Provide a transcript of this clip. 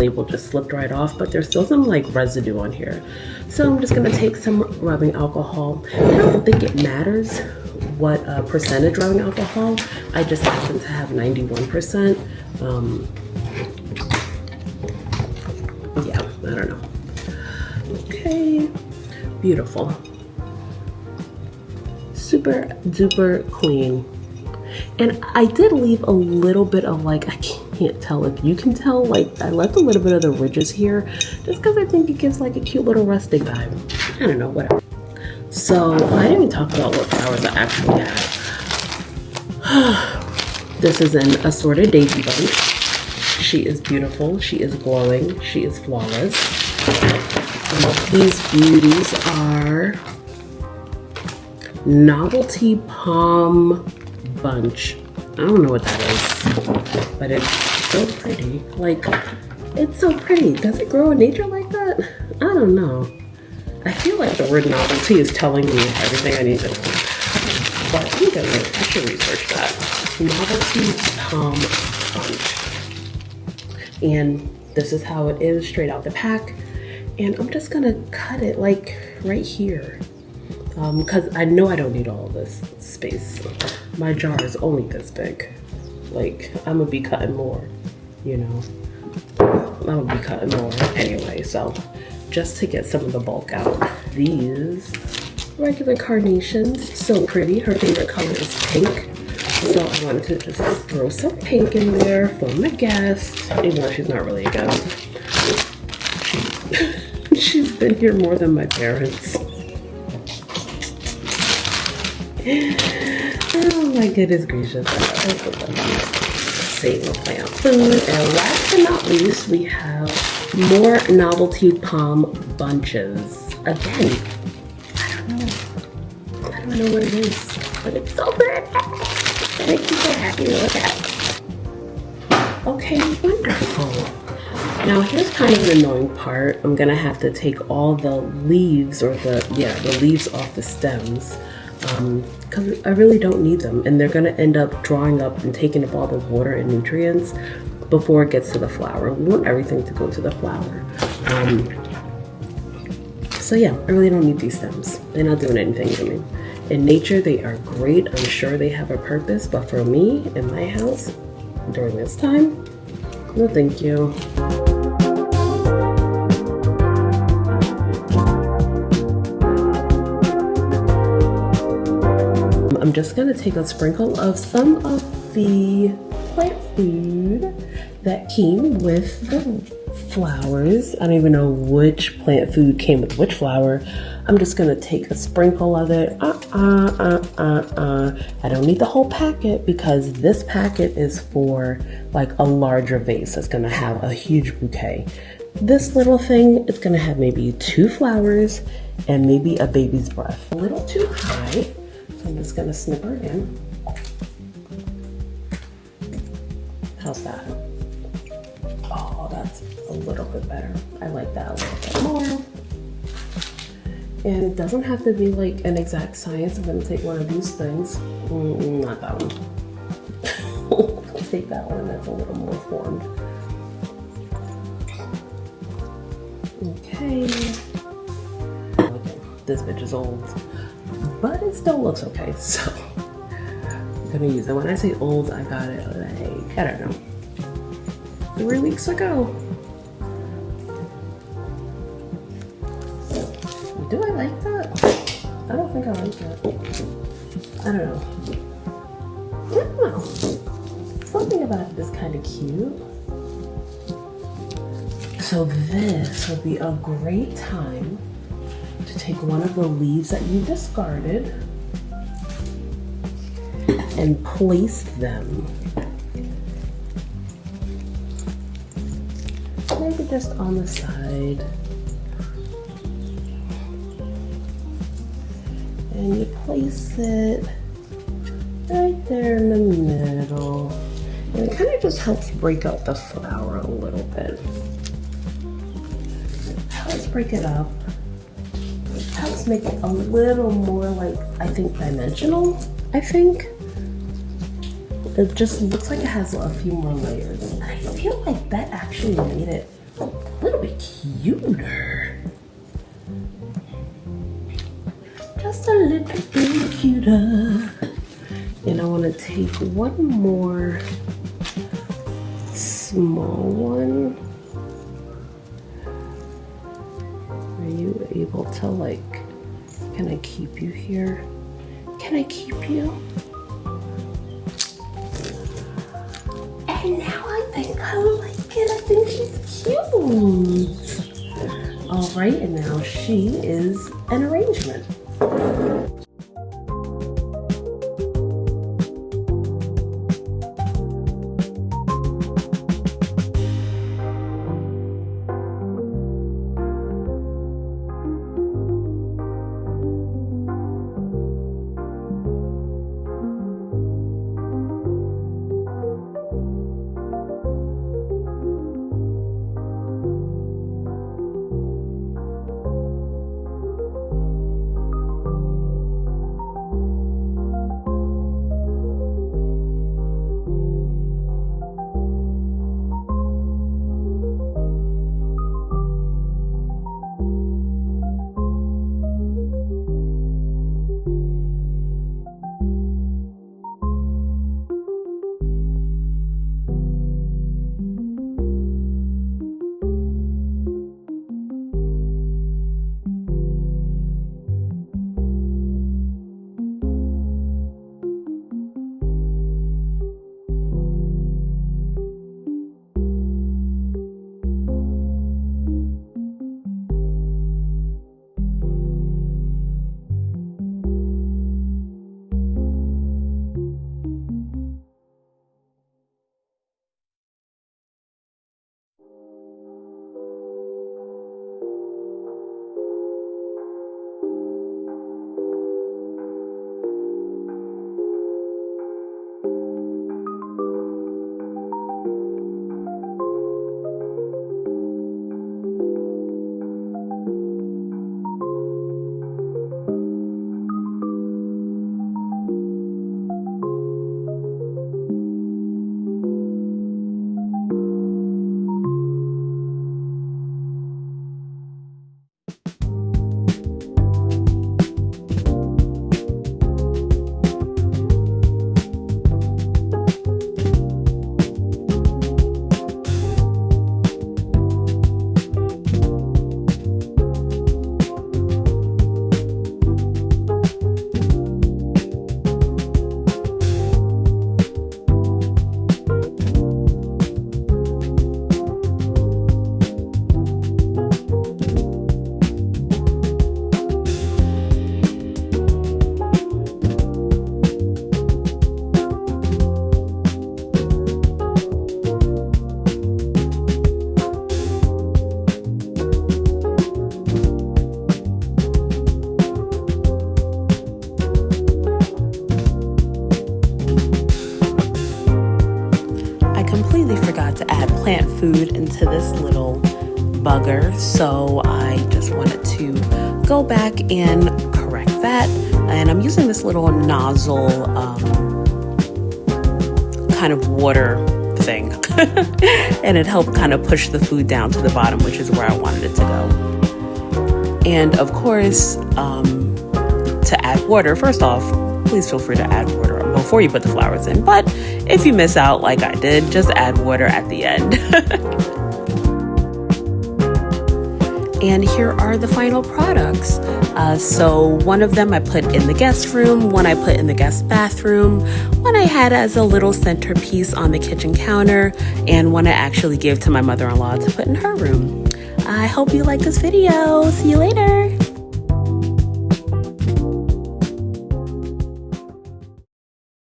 label just slipped right off, but there's still some like residue on here. So I'm just gonna take some rubbing alcohol. I don't think it matters what percentage rubbing alcohol. I just happen to have 91%. Yeah, I don't know. Okay, beautiful. Super duper clean. And I did leave a little bit of like, I can't tell if you can tell, like I left a little bit of the ridges here just because I think it gives like a cute little rustic vibe. I don't know, whatever. So I didn't even talk about what flowers I actually have. This is an assorted daisy bunch. She is beautiful, she is glowing, she is flawless. These beauties are Novelty Palm Bunch. I don't know what that is, but it's so pretty. Like, it's so pretty. Does it grow in nature like that? I don't know. I feel like the word novelty is telling me everything I need to know. But I should research that. Novelty Palm Bunch. And this is how it is straight out the pack. And I'm just gonna cut it like right here. Because I know I don't need all this space. My jar is only this big. Like, I'm gonna be cutting more, you know. I'm gonna be cutting more anyway, so just to get some of the bulk out. These regular carnations, so pretty. Her favorite color is pink. So I wanted to just throw some pink in there for my guest, even though she's not really a guest. She's been here more than my parents. Oh my goodness gracious. Save the plant food. And last but not least, we have more Novelty Palm bunches. Again, I don't know what it is, but it's so pretty. It makes me so happy to look at. Okay, wonderful. Now here's kind of an annoying part. I'm gonna have to take all the leaves or the leaves off the stems. Because I really don't need them, and they're gonna end up drawing up and taking up all the water and nutrients before it gets to the flower. We want everything to go to the flower. So yeah, I really don't need these stems. They're not doing anything for me. In nature, they are great. I'm sure they have a purpose, but for me, in my house, during this time, no thank you. I'm just gonna take a sprinkle of some of the plant food that came with the flowers. I don't even know which plant food came with which flower. I'm just gonna take a sprinkle of it. I don't need the whole packet because this packet is for like a larger vase that's gonna have a huge bouquet. This little thing is gonna have maybe 2 flowers and maybe a baby's breath. A little too high. I'm just gonna snip her in. How's that? Oh, that's a little bit better. I like that a little bit more. And it doesn't have to be like an exact science. I'm gonna take one of these things. Not that one. Let's take that one that's a little more formed. Okay. This bitch is old, but it still looks okay, so I'm gonna use it. When I say old, I got it like, I don't know, 3 weeks ago. Do I like that? I don't think I like that. I don't know. I don't know. Something about it is kind of cute. So this would be a great time to take one of the leaves that you discarded and place them maybe just on the side. And you place it right there in the middle. And it kind of just helps break up the flower a little bit. Helps break it up. Helps make it a little more like, I think, dimensional, I think. It just looks like it has a few more layers. And I feel like that actually made it bit cuter. Just a little bit cuter. And I want to take one more small one. Are you able to, like, can I keep you here? Can I keep you? And now I think I like it. I think she's cute. All right, and now she is an arrangement. Plant food into this little bugger, so I just wanted to go back and correct that. And I'm using this little nozzle kind of water thing and it helped kind of push the food down to the bottom, which is where I wanted it to go. And of course, to add water, first off, please feel free to add water before you put the flowers in. But if you miss out like I did, just add water at the end. And here are the final products. So one of them I put in the guest room, one I put in the guest bathroom, one I had as a little centerpiece on the kitchen counter, and one I actually gave to my mother-in-law to put in her room. I hope you like this video. See you later.